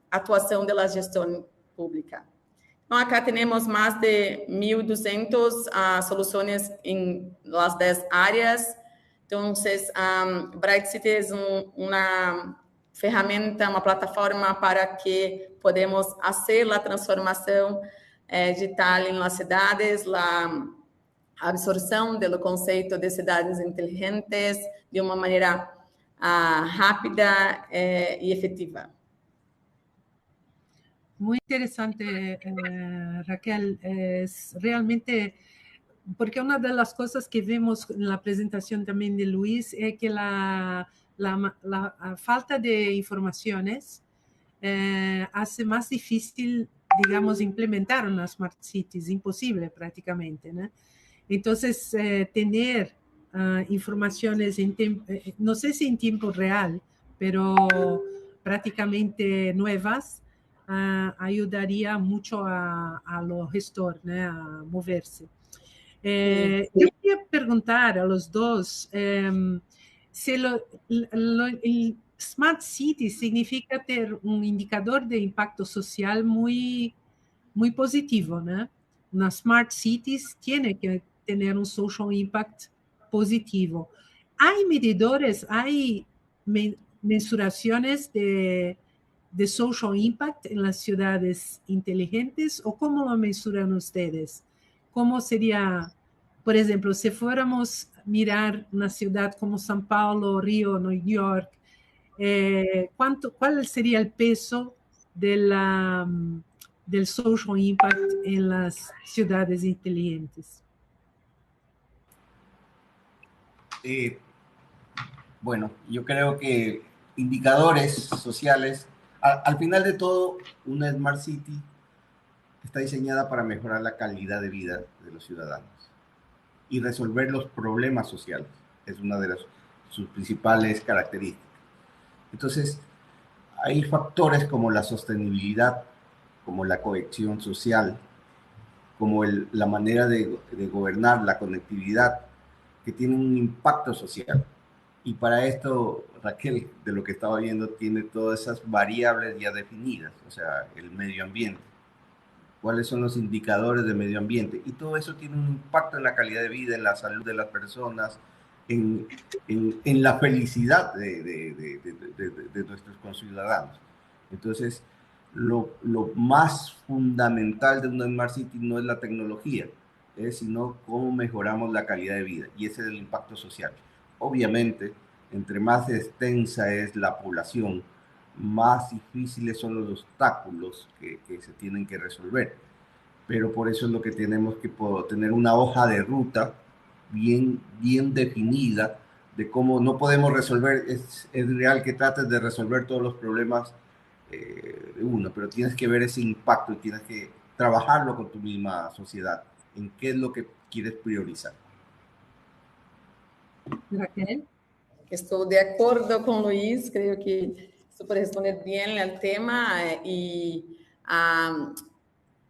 Speaker 3: actuación de la gestión pública. Acá tenemos más de 1.200 soluciones en las 10 áreas. Entonces, Brexit es una ferramenta, una plataforma para que podamos hacer la transformación digital en las ciudades, la absorción del concepto de ciudades inteligentes de una manera rápida y efectiva.
Speaker 1: Muy interesante, Raquel. Es realmente porque una de las cosas que vemos en la presentación también de Luis es que la falta de informaciones hace más difícil, digamos, implementar unas smart cities, imposible prácticamente, ¿no? Entonces, tener informaciones, no sé si en tiempo real, pero prácticamente nuevas, ayudaría mucho a los gestores, ¿no? A moverse. Yo quería preguntar a los dos si el Smart City significa tener un indicador de impacto social muy, muy positivo, ¿no? Una Smart Cities tiene que tener un social impact positivo. ¿Hay medidores, hay mensuraciones de social impact en las ciudades inteligentes o cómo lo mensuran ustedes? ¿Cómo sería, por ejemplo, si fuéramos a mirar una ciudad como São Paulo, Río, New York, ¿cuál sería el peso del social impact en las ciudades inteligentes?
Speaker 2: Bueno, yo creo que indicadores sociales, al final de todo, una Smart City está diseñada para mejorar la calidad de vida de los ciudadanos y resolver los problemas sociales. Es una de sus principales características. Entonces, hay factores como la sostenibilidad, como la cohesión social, como la manera de gobernar, la conectividad, que tienen un impacto social. Y para esto, Raquel, de lo que estaba viendo, tiene todas esas variables ya definidas, o sea, el medio ambiente. ¿Cuáles son los indicadores de medio ambiente? Y todo eso tiene un impacto en la calidad de vida, en la salud de las personas, en la felicidad de nuestros conciudadanos. Entonces, lo más fundamental de una Smart City no es la tecnología, sino cómo mejoramos la calidad de vida. Y ese es el impacto social. Obviamente, entre más extensa es la población, más difíciles son los obstáculos que se tienen que resolver. Pero por eso es lo que tenemos que tener una hoja de ruta bien definida de cómo no podemos resolver. Es real que trates de resolver todos los problemas de uno, pero tienes que ver ese impacto y tienes que trabajarlo con tu misma sociedad, en qué es lo que quieres priorizar.
Speaker 1: Raquel.
Speaker 3: Estou de acordo com o Luiz, creio que estou por responder bem ao tema e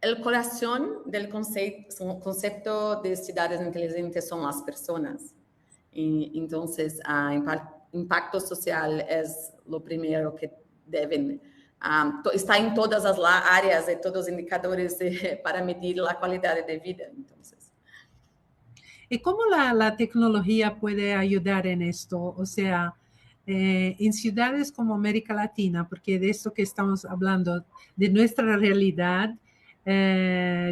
Speaker 3: el corazón del concepto de ciudades inteligentes son las personas. Y entonces, impacto social es lo primero que deben. Está en todas las áreas, de todos los indicadores para medir la calidad de vida. Entonces.
Speaker 1: ¿Y cómo la tecnología puede ayudar en esto? O sea, en ciudades como América Latina, porque de esto que estamos hablando, de nuestra realidad,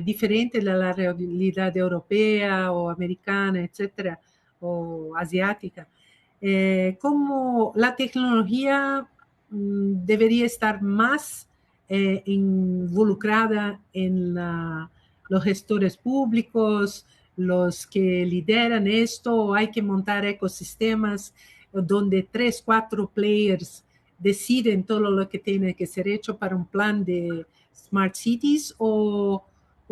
Speaker 1: diferente de la realidad europea o americana, etcétera, o asiática, cómo la tecnología debería estar más involucrada en los gestores públicos, los que lideran esto, hay que montar ecosistemas donde 3, 4 players deciden todo lo que tiene que ser hecho para un plan de Smart Cities o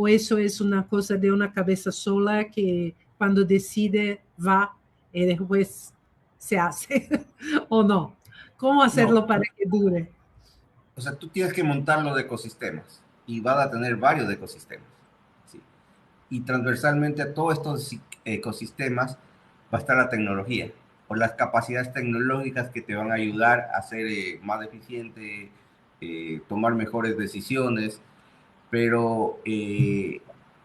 Speaker 1: eso es una cosa de una cabeza sola que cuando decide va y después se hace o no. ¿Cómo hacerlo para que dure?
Speaker 2: O sea, tú tienes que montarlo de ecosistemas y van a tener varios ecosistemas. ¿Sí? Y transversalmente a todos estos ecosistemas va a estar la tecnología o las capacidades tecnológicas que te van a ayudar a ser más eficiente, tomar mejores decisiones, pero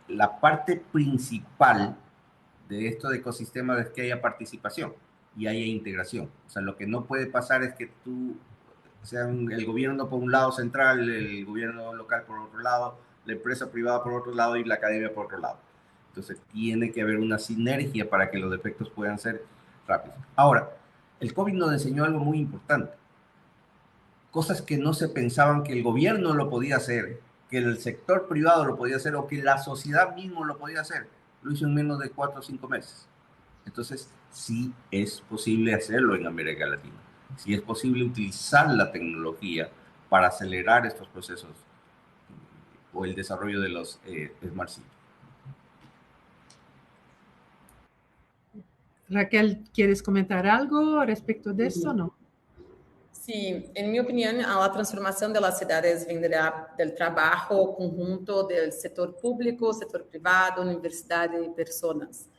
Speaker 2: la parte principal de estos ecosistemas es que haya participación y haya integración. O sea, lo que no puede pasar es que sean el gobierno por un lado central, el gobierno local por otro lado, la empresa privada por otro lado y la academia por otro lado. Entonces tiene que haber una sinergia para que los efectos puedan ser rápidos. Ahora, el COVID nos enseñó algo muy importante. Cosas que no se pensaban que el gobierno lo podía hacer, que el sector privado lo podía hacer o que la sociedad mismo lo podía hacer. lo hizo en menos de 4 o 5 meses. Entonces, sí es posible hacerlo en América Latina. Sí es posible utilizar la tecnología para acelerar estos procesos o el desarrollo de los Smart Cities.
Speaker 1: Raquel, ¿quieres comentar algo respecto de esto o no?
Speaker 3: Sí, en mi opinión, la transformación de las ciudades vendrá del trabajo conjunto del sector público, sector privado, universidad y personas.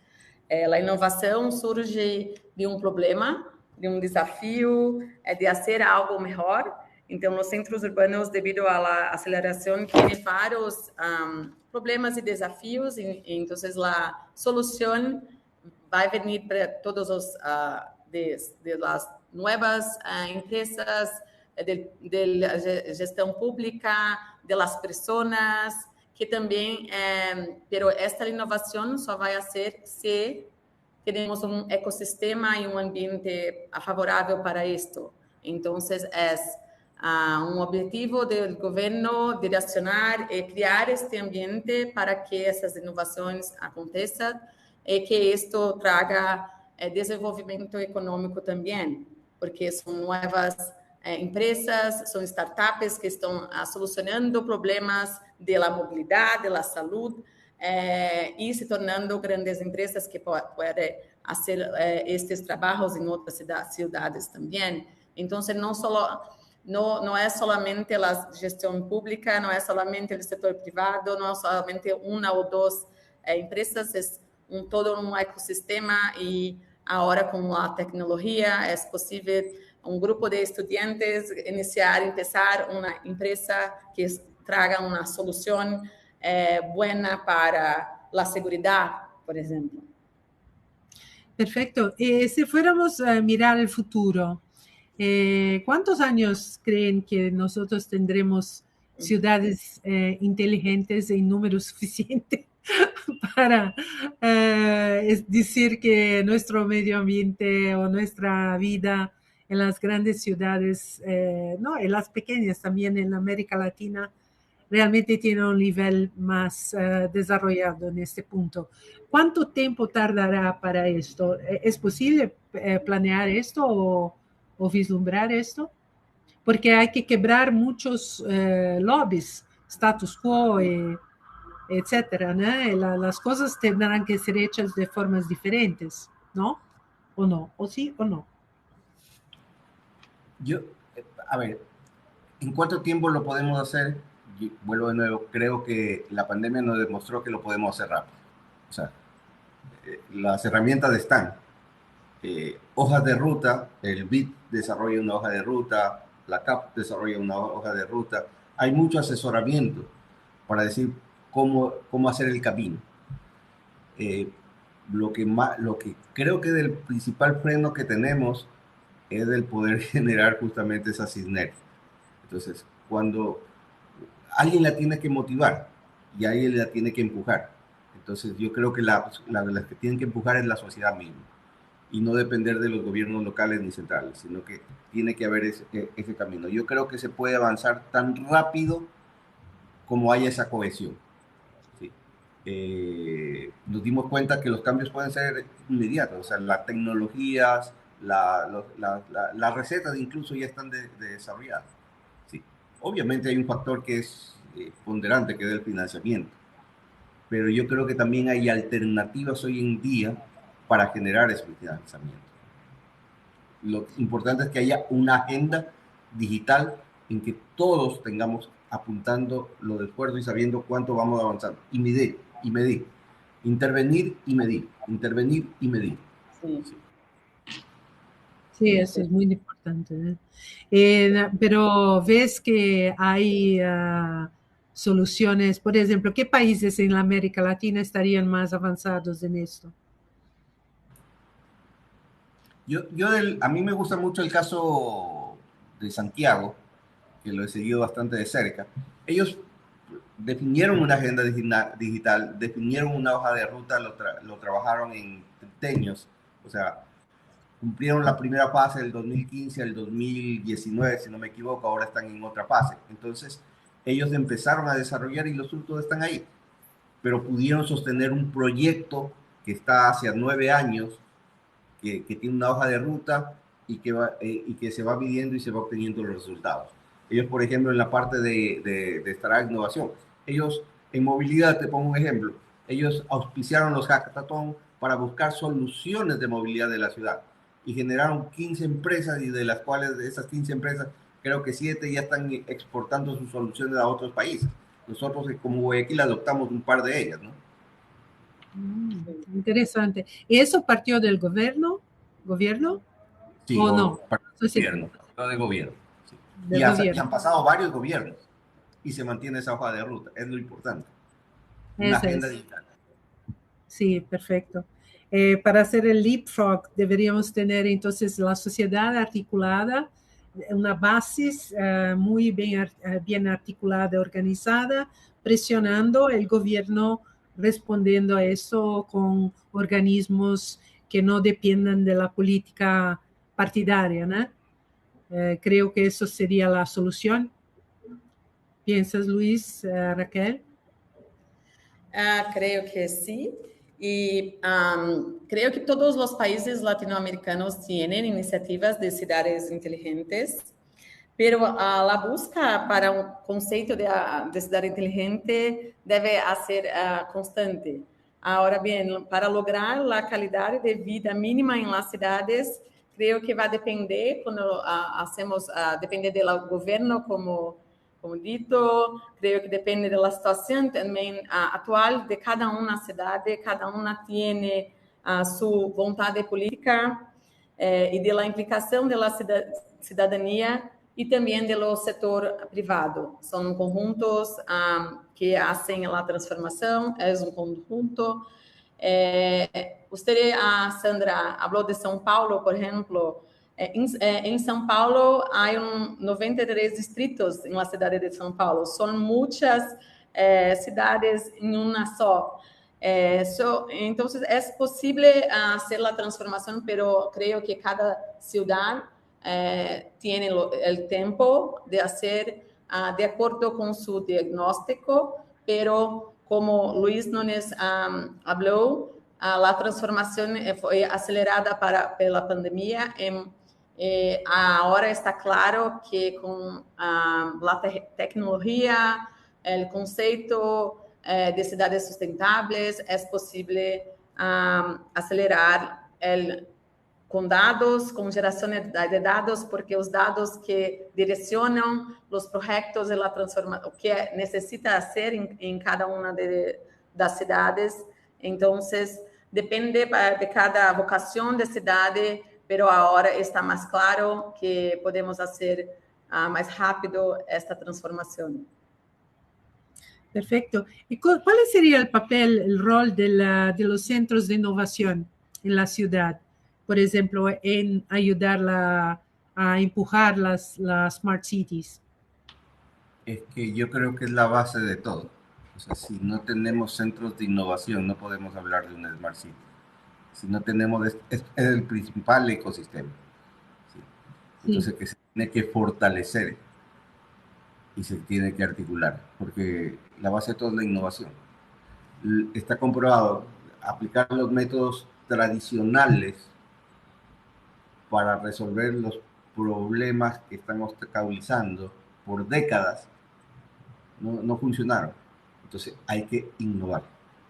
Speaker 3: A inovação surge de um problema, de um desafio, de fazer algo melhor. Então, nos centros urbanos, devido à aceleração, tem vários problemas e desafios. Então, a solução vai vir para todos os de las novas empresas, de gestão pública, de las pessoas, que também, pero esta inovação só vai ser se temos um ecossistema e um ambiente favorável para isto. Então, é um objetivo do governo direcionar e criar este ambiente para que essas inovações aconteçam e que isto traga desenvolvimento econômico também, porque são novas empresas, são startups que estão solucionando problemas da mobilidade, da saúde, e se tornando grandes empresas que podem fazer estes trabalhos em outras cidades também. Então, não é somente a gestão pública, não é somente o setor privado, não é somente uma ou duas empresas, é todo um ecossistema e agora com a tecnologia é possível um grupo de estudantes empezar uma empresa que traga uma solução buena para la seguridad, por ejemplo.
Speaker 1: Perfecto. Si fuéramos a mirar el futuro, ¿cuántos años creen que nosotros tendremos ciudades inteligentes en número suficiente para decir que nuestro medio ambiente o nuestra vida en las grandes ciudades, no, en las pequeñas también en América Latina, realmente tiene un nivel más desarrollado en este punto? ¿Cuánto tiempo tardará para esto? ¿Es posible planear esto o vislumbrar esto? Porque hay que quebrar muchos lobbies, status quo, etcétera, ¿no? Las cosas tendrán que ser hechas de formas diferentes, ¿no? ¿O no? ¿O sí o no?
Speaker 2: A ver, ¿en cuánto tiempo lo podemos hacer? Vuelvo de nuevo, creo que la pandemia nos demostró que lo podemos hacer rápido. O sea, las herramientas están. Hojas de ruta, el BID desarrolla una hoja de ruta, la CAP desarrolla una hoja de ruta. Hay mucho asesoramiento para decir cómo hacer el camino. Lo que creo que el principal freno que tenemos es el poder generar justamente esa sinergia. Entonces, cuando alguien la tiene que motivar y alguien la tiene que empujar. Entonces, yo creo que las que tienen que empujar es la sociedad misma y no depender de los gobiernos locales ni centrales, sino que tiene que haber ese camino. Yo creo que se puede avanzar tan rápido como haya esa cohesión. ¿Sí? Nos dimos cuenta que los cambios pueden ser inmediatos, o sea, las tecnologías, las recetas incluso ya están desarrolladas. ¿Sí? Obviamente hay un factor que es ponderante, que es el financiamiento, pero yo creo que también hay alternativas hoy en día para generar ese financiamiento. Lo importante es que haya una agenda digital en que todos tengamos apuntando lo del esfuerzo y sabiendo cuánto vamos avanzando. Y medir, y medir. Intervenir y medir. Intervenir y medir.
Speaker 3: Sí.
Speaker 1: Sí, eso es muy importante. Pero ves que hay soluciones, por ejemplo, ¿qué países en la América Latina estarían más avanzados en esto?
Speaker 2: A mí me gusta mucho el caso de Santiago, que lo he seguido bastante de cerca. Ellos definieron una agenda digital, definieron una hoja de ruta, lo trabajaron en triteños, o sea, cumplieron la primera fase del 2015 al 2019, si no me equivoco, ahora están en otra fase. Entonces, ellos empezaron a desarrollar y los frutos están ahí. pero pudieron sostener un proyecto que está hacia 9 años, que tiene una hoja de ruta y que se va midiendo y se va obteniendo los resultados. Ellos, por ejemplo, en la parte de Startup Innovación, ellos en movilidad, te pongo un ejemplo, ellos auspiciaron los hackathon para buscar soluciones de movilidad de la ciudad y generaron 15 empresas, y de las cuales de esas 15 empresas, creo que 7 ya están exportando sus soluciones a otros países. Nosotros como Guayaquil adoptamos un par de ellas, ¿no?
Speaker 1: Interesante. ¿Y eso partió del gobierno?
Speaker 2: Sí,
Speaker 1: ¿O no?
Speaker 2: Gobierno, de gobierno. Sí.
Speaker 1: Del gobierno.
Speaker 2: Y han pasado varios gobiernos y se mantiene esa hoja de ruta, es lo importante. Una agenda digital.
Speaker 1: Sí, perfecto. Para hacer el leapfrog deberíamos tener entonces la sociedad articulada, una base muy bien articulada, organizada, presionando el gobierno, respondiendo a eso con organismos que no dependan de la política partidaria, ¿no? Creo que eso sería la solución. ¿Piensas, Luis, Raquel?
Speaker 3: Creo que sí. Y creo que todos los países latinoamericanos tienen iniciativas de ciudades inteligentes, pero la busca para un conceito de cidade inteligente debe ser constante. Ahora bien, para lograr la calidad de vida mínima en las ciudades, creo que va a depender, cuando hacemos, depender del gobierno como dito, creio que depende da situação também atual de cada uma cidade, cada uma tem a sua vontade política e da implicação da cidadania e também do setor privado. São conjuntos que fazem a transformação, é um conjunto. Você, Sandra, falou de São Paulo, por exemplo. Em São Paulo, há 93 distritos na cidade de São Paulo. São muitas cidades em uma só. Então, é possível fazer a transformação, mas creio que cada cidade tem o tempo de fazer de acordo com seu diagnóstico, mas como Luiz Nunes falou, a transformação foi acelerada pela pandemia. Agora está claro que com a tecnologia, o conceito de cidades sustentáveis, é possível acelerar com dados, com geração de dados, porque os dados que direcionam os projetos de transformação, o que necessita ser em cada uma das cidades. Então, depende de cada vocação de cidade, pero agora está mais claro que podemos fazer mais rápido esta transformação.
Speaker 1: Perfecto. ¿Y cuál sería el papel, el rol de los centros de innovación en la ciudad? Por ejemplo, en ayudarla a empujar las smart cities.
Speaker 2: Es que yo creo que es la base de todo. O sea, si no tenemos centros de innovación, no podemos hablar de una smart city. Si no tenemos, es el principal ecosistema. ¿Sí? Entonces, que se tiene que fortalecer y se tiene que articular, porque la base de todo es la innovación. Está comprobado, aplicar los métodos tradicionales para resolver los problemas que están obstaculizando por décadas no funcionaron. Entonces, hay que innovar.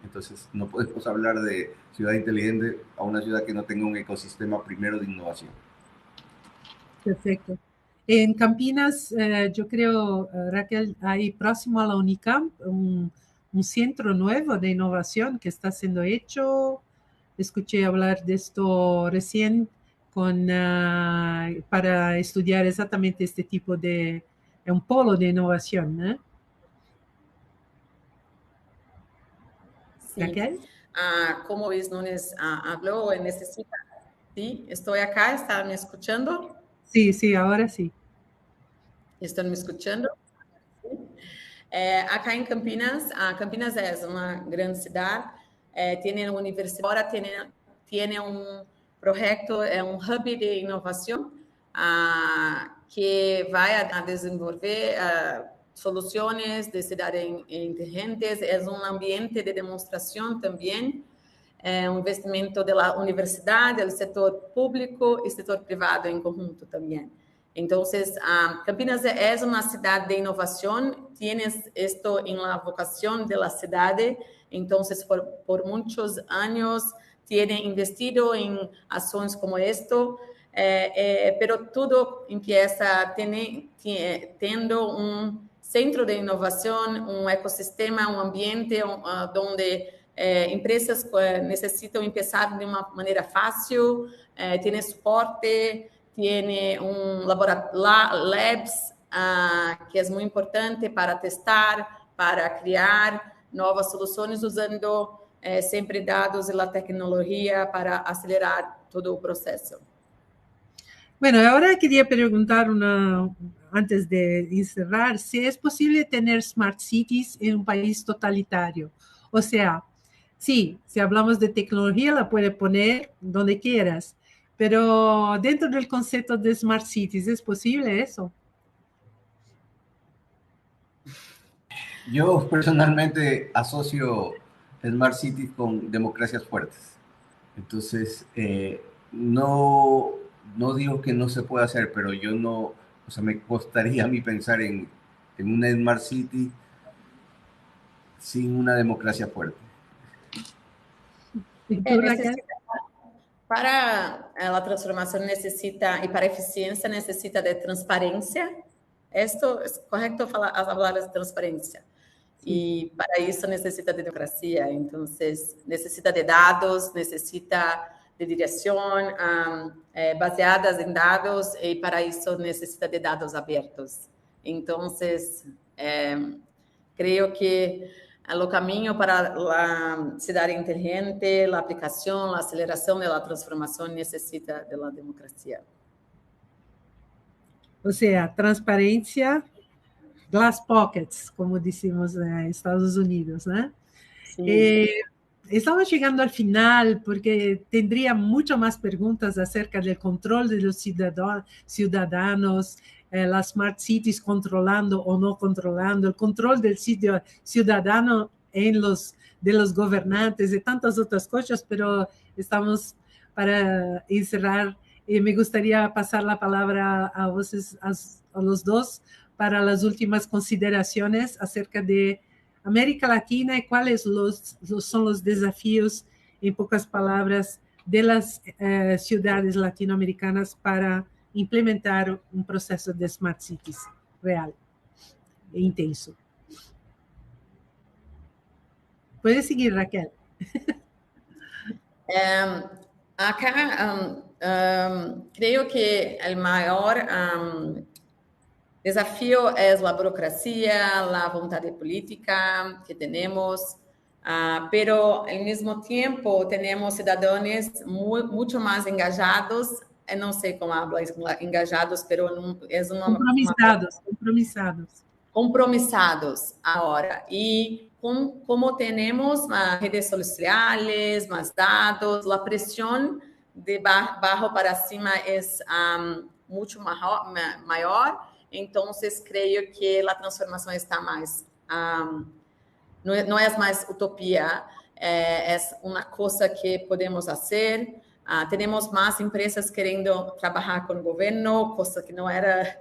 Speaker 2: Entonces, no podemos hablar de ciudad inteligente a una ciudad que no tenga un ecosistema primero de innovación.
Speaker 1: Perfecto. En Campinas, yo creo, Raquel, hay próximo a la Unicamp un centro nuevo de innovación que está siendo hecho. Escuché hablar de esto recién para estudiar exactamente este tipo de un polo de innovación, ¿eh?
Speaker 3: Sí. Raquel? Como Luis Nunes habló, necesita... ¿Sí? ¿Estoy acá? ¿Están me escuchando?
Speaker 1: Sí, ahora sí.
Speaker 3: ¿Están me escuchando? ¿Sí? Acá en Campinas, Campinas es una gran ciudad, tiene una universidad, ahora tiene un proyecto, un hub de innovación que vai a desenvolver soluciones de ciudades inteligentes, es un ambiente de demostración también, un investimento de la universidad, del sector público y sector privado en conjunto también. Entonces, Campinas es una ciudad de innovación, tienes esto en la vocación de la ciudad, entonces por muchos años tiene investido en acciones como esto, pero todo empieza teniendo un centro de innovación, un ecosistema, un ambiente donde empresas necesitan empezar de una manera fácil, tiene soporte, tiene un labs que es muy importante para testar, para crear nuevas soluciones usando siempre dados y la tecnología para acelerar todo el proceso.
Speaker 1: Bueno, ahora quería preguntar antes de cerrar, si es posible tener smart cities en un país totalitario. O sea, sí, si hablamos de tecnología, la puede poner donde quieras, pero dentro del concepto de smart cities, ¿es posible eso?
Speaker 2: Yo personalmente asocio Smart Cities con democracias fuertes. Entonces, no digo que no se pueda hacer, pero yo no, o sea, me costaría a mí pensar en una Smart City sin una democracia fuerte.
Speaker 3: Para la transformación necesita, y para eficiencia necesita de transparencia. Esto es correcto hablar de transparencia. Sí. Y para eso necesita de democracia. Entonces, necesita de dados, necesita de dirección baseadas en dados, y para eso necesita de dados abiertos. Entonces, creo que o caminho para a cidade inteligente, a aplicação, a aceleração da transformação necessita da democracia.
Speaker 1: Ou seja, transparência, glass pockets, como decimos en Estados Unidos, ¿no? Sí. Estamos llegando al final porque tendría muchas más preguntas acerca del control de los ciudadanos, las smart cities controlando o no controlando, el control del ciudadano de los gobernantes y tantas otras cosas, pero estamos para encerrar y me gustaría pasar la palabra a ustedes, a los dos, para las últimas consideraciones acerca de América Latina y cuáles son los desafíos, en pocas palabras, de las ciudades latinoamericanas para implementar un proceso de Smart Cities real e intenso. Puedes seguir, Raquel.
Speaker 3: Acá creo que el mayor desafío es la burocracia, la voluntad política que tenemos, pero al mismo tiempo tenemos ciudadanos mucho más engajados, no sé cómo hablo engajados, pero es compromisados ahora. Y como tenemos más redes sociales, más datos, la presión de bajo para cima es mucho mayor. Entonces, creo que la transformación está más, no es más utopía, es una cosa que podemos hacer. Tenemos más empresas queriendo trabajar con el gobierno, cosa que no era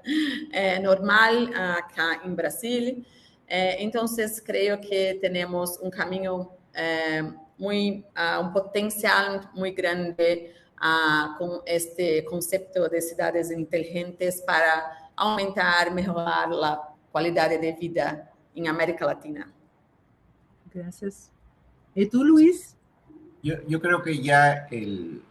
Speaker 3: normal acá en Brasil. Entonces, creo que tenemos un camino un potencial muy grande con este concepto de ciudades inteligentes para aumentar, mejorar la calidad de vida en América Latina.
Speaker 1: Gracias. ¿Y tú, Luis?
Speaker 2: Yo creo que ya el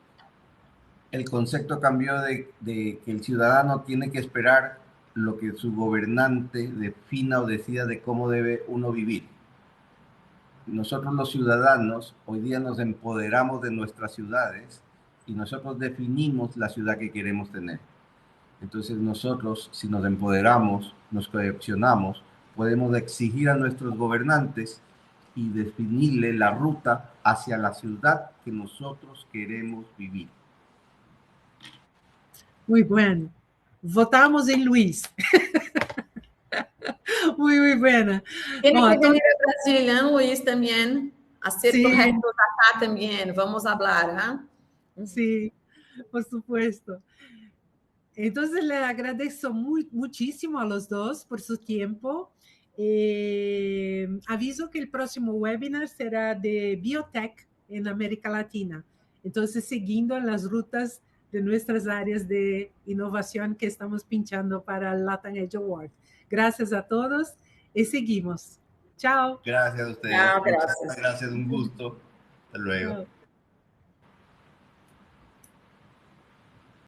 Speaker 2: concepto cambió de que el ciudadano tiene que esperar lo que su gobernante defina o decida de cómo debe uno vivir. Nosotros los ciudadanos hoy día nos empoderamos de nuestras ciudades y nosotros definimos la ciudad que queremos tener. Entonces nosotros, si nos empoderamos, nos coaccionamos, podemos exigir a nuestros gobernantes y definirle la ruta hacia la ciudad que nosotros queremos vivir.
Speaker 1: Muy bueno. Votamos en Luis. muy buena.
Speaker 3: Tiene
Speaker 1: Bom,
Speaker 3: que venir a Brasil, ¿eh, Luis, también? Hacer
Speaker 1: sí,
Speaker 3: proyectos acá también. Vamos a hablar, ¿eh?
Speaker 1: sí, por supuesto. Entonces le agradezco muchísimo a los dos por su tiempo. Aviso que el próximo webinar será de biotech en América Latina. Entonces, siguiendo las rutas de nuestras áreas de innovación que estamos pinchando para el Latin Edge Award. Gracias a todos y seguimos. Chao.
Speaker 2: Gracias a ustedes.
Speaker 3: Chao,
Speaker 2: Muchas
Speaker 3: gracias.
Speaker 2: gracias, un gusto. Hasta luego.
Speaker 1: Chao.